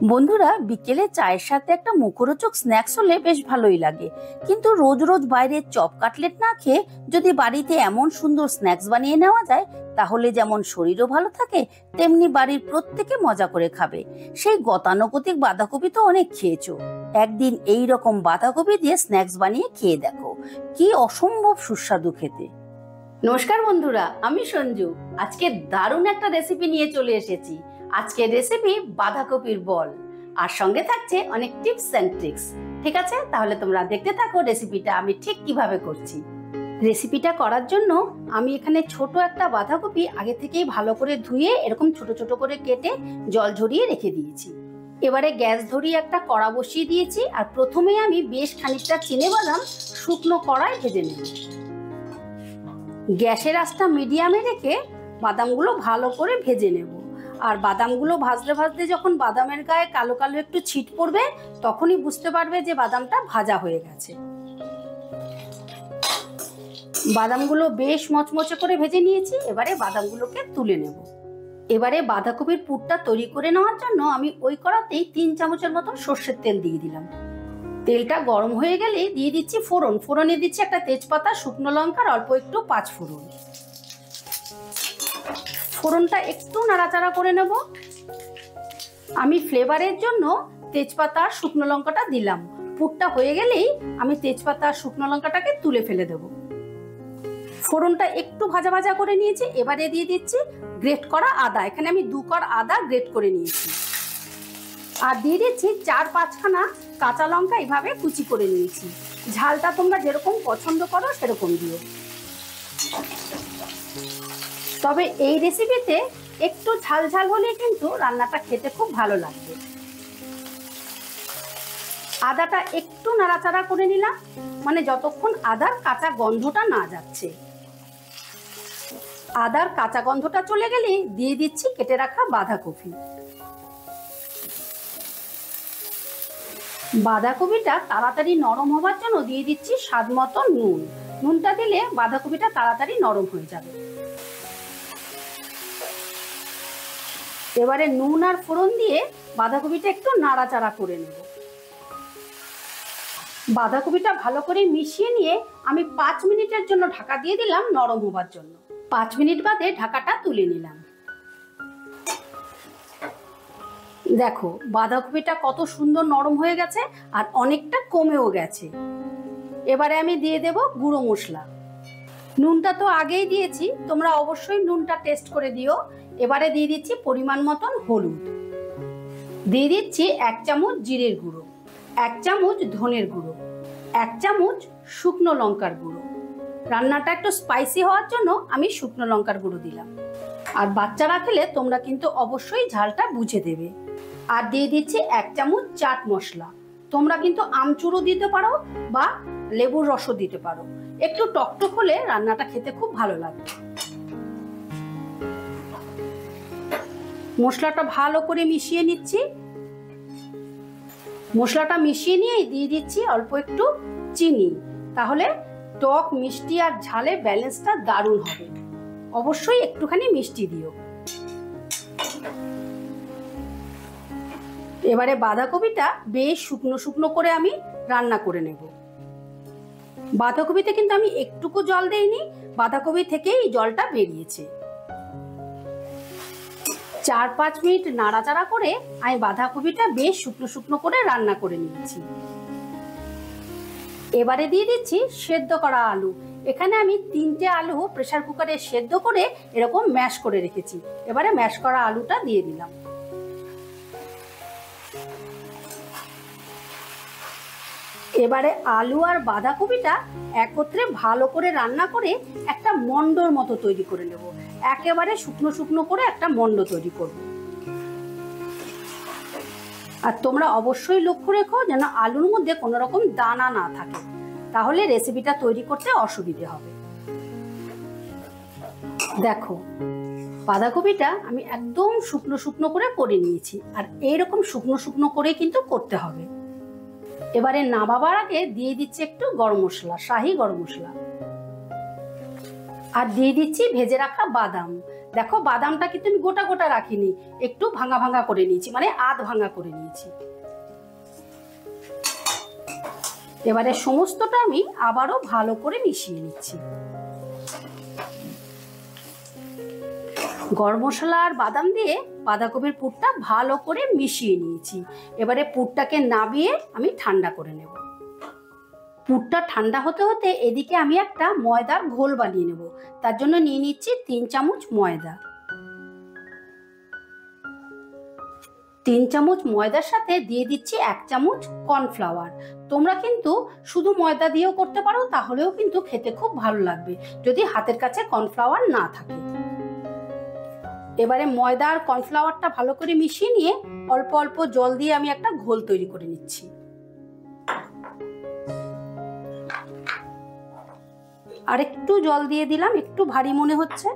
বন্ধুরা, বিকেলে চায়ের সাথে একটা মুখরোচক স্ন্যাক্স হলে বেশ ভালোই লাগে। কিন্তু রোজ রোজ বাইরের চপ কাটলেট না খেয়ে যদি বাড়িতে এমন সুন্দর স্ন্যাক্স বানিয়ে নেওয়া যায়, তাহলে যেমন শরীরও ভালো থাকে, তেমনি বাড়ির প্রত্যেকে মজা করে খাবে। সেই গতানুগতিক বাঁধাকপি তো অনেক খেয়েছো, একদিন এই রকম বাঁধাকপি দিয়ে স্ন্যাক্স বানিয়ে খেয়ে দেখো, কি অসম্ভব সুস্বাদু খেতে। নমস্কার বন্ধুরা, আমি সঞ্জু। আজকে দারুণ একটা রেসিপি নিয়ে চলে এসেছি। আজকের রেসিপি বাঁধাকপির বল, আর সঙ্গে থাকছে অনেক টিপস এন্ড ট্রিক্স। ঠিক আছে, তাহলে তোমরা দেখতে থাকো রেসিপিটা আমি ঠিক কিভাবে করছি। রেসিপিটা করার জন্য আমি এখানে ছোট একটা বাঁধাকপি আগে থেকেই ভালো করে ধুয়ে এরকম ছোট ছোট করে কেটে জল ঝরিয়ে রেখে দিয়েছি। এবারে গ্যাস ধরিয়ে একটা কড়া বসিয়ে দিয়েছি, আর প্রথমেই আমি বেশ খানিকটা চিনেবাদাম শুকনো কড়ায় ভেজে নেব। গ্যাসের আঁচটা মিডিয়ামে রেখে বাদামগুলো ভালো করে ভেজে নেব। আর বাদামগুলো ভাজতে ভাজতে যখন বাদামের গায়ে কালো কালো একটু ছিট পড়বে, তখনই বুঝতে পারবে যে বাদামটা ভাজা হয়ে গেছে। বাদামগুলো বেশ মচমচে করে ভেজে নিয়েছি, এবারে বাদামগুলোকে তুলে নেব। এবারে বাঁধাকপির পুরটা তৈরি করে নেওয়ার জন্য আমি ওই কড়াতেই 3 চামচের মতন সর্ষের তেল দিয়ে দিলাম। তেলটা গরম হয়ে গেলে দিয়ে দিচ্ছি ফোড়ন। ফোড়নে দিচ্ছি একটা তেজপাতা, শুকনো লঙ্কা আর অল্প একটু 5 ফোড়ন। ফোড়নটা একটু নাড়াচাড়া করে নেব। আমি ফ্লেভারের জন্য তেজপাতা আর শুকনো লঙ্কাটা দিলাম। পুরটা হয়ে গেলেই আমি তেজপাতা আর শুকনো লঙ্কাটাকে তুলে ফেলে দেব। ফোড়নটা একটু ভাজা ভাজা করে নিয়েছি। এবারে দিয়ে দিচ্ছি গ্রেট করা আদা। এখানে আমি 2 কোয়া আদা গ্রেট করে নিয়েছি। আর দিয়ে দিচ্ছি 4-5 খানা কাঁচা লঙ্কা এভাবে কুচি করে নিয়েছি। ঝালটা তোমরা যেরকম পছন্দ করো সেরকম দিও। তবে এই রেসিপিতে একটু ঝাল ঝাল হলে কিন্তু রান্নাটা খেতে খুব ভালো লাগবে। আদাটা একটু নাড়াচাড়া করে নিলাম, মানে যতক্ষণ আদার কাঁচা গন্ধটা না যাচ্ছে। আদার কাঁচা গন্ধটা চলে গেলে দিয়ে দিচ্ছি কেটে রাখা বাঁধাকপি। বাঁধাকপিটা তাড়াতাড়ি নরম হবার জন্য দিয়ে দিচ্ছি স্বাদ মতো নুন। নুনটা দিলে বাঁধাকপিটা তাড়াতাড়ি নরম হয়ে যাবে। এবারে নুন আর ফোড়ন দিয়ে বাঁধাকপিটা একটু নাড়াচাড়া করে নেব। বাঁধাকপিটা ভালো করে মিশিয়ে নিয়ে আমি 5 মিনিটের জন্য ঢাকা দিয়ে দিলাম নরম হবার জন্য। 5 মিনিট বাদে ঢাকাটা তুলে নিলাম। দেখো বাঁধাকপিটা কত সুন্দর নরম হয়ে গেছে আর অনেকটা কমেও গেছে। এবারে আমি দিয়ে দেব গুঁড়ো মশলা। নুনটা তো আগেই দিয়েছি, তোমরা অবশ্যই নুনটা টেস্ট করে দিও। এবারে দিয়ে দিচ্ছি পরিমাণ মতন হলুদ, দিয়ে দিচ্ছি 1 চামচ জিরের গুঁড়ো, 1 চামচ ধনের গুঁড়ো, 1 চামচ শুকনো লঙ্কার গুঁড়ো। রান্নাটা একটু স্পাইসি হওয়ার জন্য আমি শুকনো লঙ্কার গুঁড়ো দিলাম। আর বাচ্চারা খেলে তোমরা কিন্তু অবশ্যই ঝালটা বুঝে দেবে। আর দিয়ে দিচ্ছি 1 চামচ চাট মশলা। তোমরা কিন্তু আমচুরও দিতে পারো বা লেবুর রসও দিতে পারো। একটু টকটক হলে রান্নাটা খেতে খুব ভালো লাগবে। মশলাটা ভালো করে মিশিয়ে নিচ্ছি। মশলাটা মিশিয়ে নিয়ে দিয়ে দিচ্ছি অল্প একটু চিনি। তাহলে টক মিষ্টি আর ঝালে ব্যালেন্সটা দারুণ হবে। অবশ্যই একটুখানি মিষ্টি দিও। এবারে বাঁধাকপিটা বেশ শুকনো শুকনো করে আমি রান্না করে নেব। বাঁধাকপিতে কিন্তু আমি একটুকু জল দেইনি, বাঁধাকপি থেকেই জলটা বেরিয়েছে। 4-5 মিনিট নাড়াচাড়া করে আমি বাঁধাকপিটা বেশ শুকনো শুকনো করে রান্না করে নিয়েছি। এবারে দিয়ে দিচ্ছি সেদ্ধ করা আলু। এখানে আমি 3টে আলু প্রেসার কুকারে সেদ্ধ করে এরকম ম্যাশ করে রেখেছি। এবারে ম্যাশ করা আলুটা দিয়ে দিলাম। এবারে আলু আর বাঁধাকপিটা একত্রে ভালো করে রান্না করে একটা মন্ডর মতো তৈরি করে নেব। একেবারে শুকনো শুকনো করে একটা মন্ড তৈরি করব। আর তোমরা অবশ্যই লক্ষ্য রেখো যেন আলুর মধ্যে কোনো রকম দানা না থাকে, তাহলে রেসিপিটা তৈরি করতে অসুবিধে হবে। দেখো বাঁধাকপিটা আমি একদম শুকনো শুকনো করে নিয়েছি, আর এইরকম শুকনো শুকনো করে কিন্তু করতে হবে। এবারে নামাবার আগে দিয়ে দিচ্ছি একটু গরম মশলা, শাহি গরম মশলা। আর দিয়ে দিচ্ছি ভেজে রাখা বাদাম। দেখো বাদামটা কিন্তু আমি গোটা গোটা রাখিনি, একটু ভাঙা ভাঙা করে নিয়েছি, মানে আধ ভাঙা করে নিয়েছি। এবারে সমস্তটা আমি আবারও ভালো করে মিশিয়ে নিচ্ছি। গরম মশলা আর বাদাম দিয়ে বাঁধাকপির পুরটা ভালো করে মিশিয়ে নিয়েছি। এবারে পুরটাকে নামিয়ে আমি ঠান্ডা করে নেব। পুরটা ঠান্ডা হতে হতে এদিকে আমি একটা ময়দার ঘোল বানিয়ে নেব। তার জন্য নিয়ে নিচ্ছি 3 চামচ ময়দা। 3 চামচ ময়দার সাথে দিয়ে দিচ্ছি 1 চামচ কর্নফ্লাওয়ার। তোমরা কিন্তু শুধু ময়দা দিয়েও করতে পারো, তাহলেও কিন্তু খেতে খুব ভালো লাগবে যদি হাতের কাছে কর্নফ্লাওয়ার না থাকে। এবারে ময়দা আর কর্নফ্লাওয়ারটা ভালো করে মিশিয়ে নিয়ে অল্প অল্প জল দিয়ে আমি একটা ঘোল তৈরি করে নিচ্ছি। আর একটু জল দিয়ে দিলাম, একটু ভারী মনে হচ্ছে।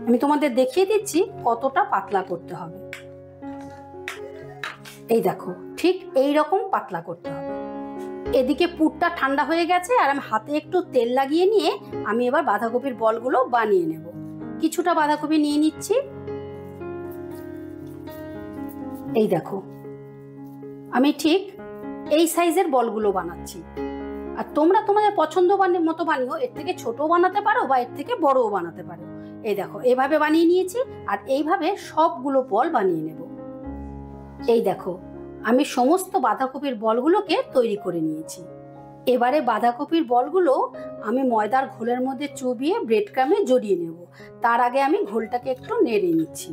আমি তোমাদের দেখিয়ে দিচ্ছি কতটা পাতলা করতে হবে। এই দেখো, ঠিক এই রকম পাতলা করতে হবে। এদিকে পুরটা ঠান্ডা হয়ে গেছে আর আমি হাতে একটু তেল লাগিয়ে নিয়ে আমি এবার বাঁধাকপির বলগুলো বানিয়ে নেব। কিছুটা বাঁধাকপি নিয়ে নিচ্ছি। এই দেখো, আমি ঠিক এই সাইজের বলগুলো বানাচ্ছি। আর তোমরা তোমাদের পছন্দ মতো বানিও, এর থেকে ছোটও বানাতে পারো বা এর থেকে বড়ও বানাতে পারো। এই দেখো, এইভাবে বানিয়ে নিয়েছি আর এইভাবে সবগুলো বল বানিয়ে নেব। এই দেখো, আমি সমস্ত বাঁধাকপির বলগুলোকে তৈরি করে নিয়েছি। এবারে বাঁধাকপির বলগুলো আমি ময়দার ঘোলের মধ্যে চুবিয়ে ব্রেড ক্রামে জড়িয়ে নেব। তার আগে আমি ঘোলটাকে একটু নেড়ে নিচ্ছি।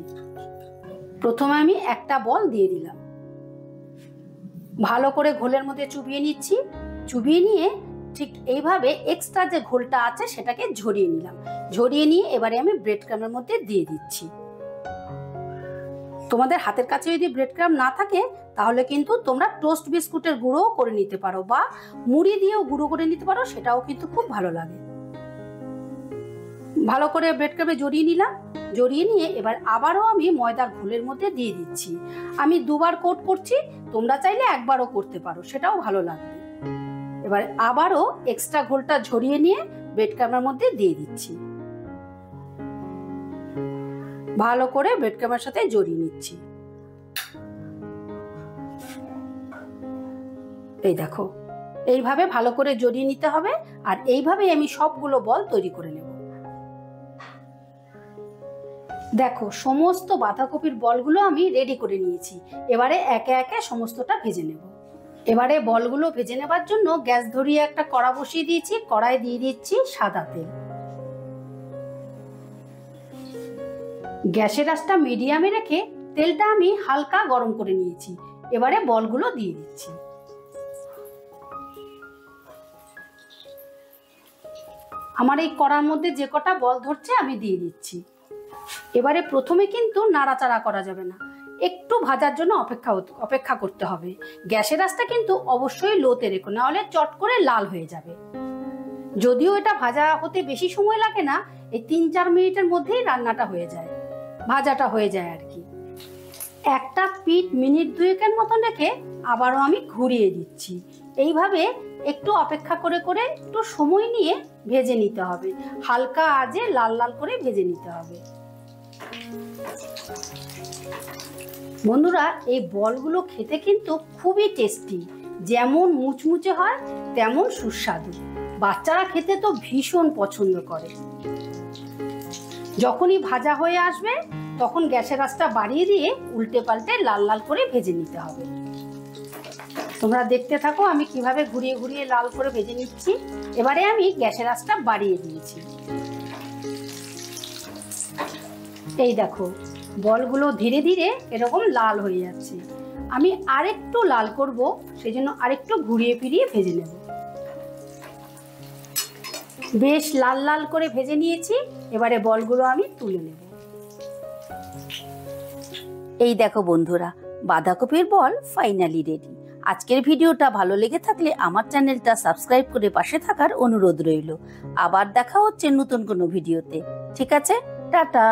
প্রথমে আমি একটা বল দিয়ে দিলাম, ভালো করে ঘোলের মধ্যে চুবিয়ে নিচ্ছি। চুবিয়ে নিয়ে ঠিক এইভাবে এক্সট্রা যে ঘোলটা আছে সেটাকে ঝরিয়ে নিলাম। ঝরিয়ে নিয়ে এবারে আমি ব্রেড ক্রামের মধ্যে দিয়ে দিচ্ছি। তোমাদের হাতের কাছে যদি ব্রেড ক্রাম না থাকে তাহলে কিন্তু তোমরা টোস্ট বিস্কুটের গুঁড়োও করে নিতে পারো বা মুড়ি দিয়েও গুঁড়ো করে নিতে পারো, সেটাও কিন্তু খুব ভালো লাগে। ভালো করে ব্রেড ক্রামে জড়িয়ে নিলাম। জড়িয়ে নিয়ে এবার আবারও আমি ময়দার ঘোলের মধ্যে দিয়ে দিচ্ছি। আমি 2 বার কোট করছি, তোমরা চাইলে একবারও করতে পারো, সেটাও ভালো লাগবে। এবার আবারও এক্সট্রা ঘোলটা ঝরিয়ে নিয়ে ব্রেড ক্রামের মধ্যে দিয়ে দিচ্ছি। ভালো করে ব্রেড ক্রামের সাথে জড়িয়ে নিচ্ছি। এই দেখো, এইভাবে ভালো করে জড়িয়ে নিতে হবে। আর এইভাবেই আমি সবগুলো বল তৈরি করে নেব। দেখো, সমস্ত বাঁধাকপির বলগুলো আমি রেডি করে নিয়েছি। এবারে একে একে সমস্তটা ভেজে নেব। এবারে বলগুলো ভেজে নেবার জন্য গ্যাস ধরিয়ে একটা কড়া বসিয়ে দিয়েছি। কড়াই দিয়ে দিচ্ছি সাদা তেল। গ্যাসের আঁচটা মিডিয়ামে রেখে তেলটা আমি হালকা গরম করে নিয়েছি। এবারে বলগুলো দিয়ে দিচ্ছি। আমার এই কড়ার মধ্যে যে কটা বল ধরছে আমি দিয়ে দিচ্ছি। এবারে প্রথমে কিন্তু নাড়াচাড়া করা যাবে না, একটু ভাজার জন্য অপেক্ষা করতে হবে। গ্যাসের আঁচটা কিন্তু অবশ্যই লোতে রেখো, না হলে চট করে লাল হয়ে যাবে। যদিও এটা ভাজা হতে বেশি সময় লাগে না, এই 3-4 মিনিটের মধ্যেই রান্নাটা হয়ে যায়, ভাজাটা হয়ে যায় আর কি। একটা পিঠ মিনিট 2-এর মতন রেখে আবারও আমি ঘুরিয়ে দিচ্ছি। এইভাবে একটু অপেক্ষা করে করে একটু সময় নিয়ে ভেজে নিতে হবে। হালকা আঁচে লাল লাল করে ভেজে নিতে হবে। বন্ধুরা, এই বলগুলো খেতে কিন্তু খুবই টেস্টি। যেমন মুচমুচে হয় তেমন সুস্বাদু। বাচ্চারা খেতে তো ভীষণ পছন্দ করে। যখনই ভাজা হয়ে আসবে তখন গ্যাসের আঁচটা বাড়িয়ে দিয়ে উল্টে পাল্টে লাল লাল করে ভেজে নিতে হবে। তোমরা দেখতে থাকো আমি কিভাবে ঘুরিয়ে ঘুরিয়ে লাল করে ভেজে নিচ্ছি। এবারে আমি গ্যাসের আঁচটা বাড়িয়ে দিয়েছি। এই দেখো, বলগুলো ধীরে ধীরে এরকম লাল হয়ে যাচ্ছে। আমি আরেকটু লাল করব, সেজন্য আরেকটু ঘুরিয়ে ফিরিয়ে ভেজে নেব। বেশ লাল লাল করে ভেজে নিয়েছি। এবারে বলগুলো আমি তুলে নেব। এই দেখো বন্ধুরা, বাঁধাকপির বল ফাইনালি রেডি। আজকের ভিডিওটা ভালো লেগে থাকলে আমার চ্যানেলটা সাবস্ক্রাইব করে পাশে থাকার অনুরোধ রইল। আবার দেখা হচ্ছে নতুন কোনো ভিডিওতে। ঠিক আছে, টাটা।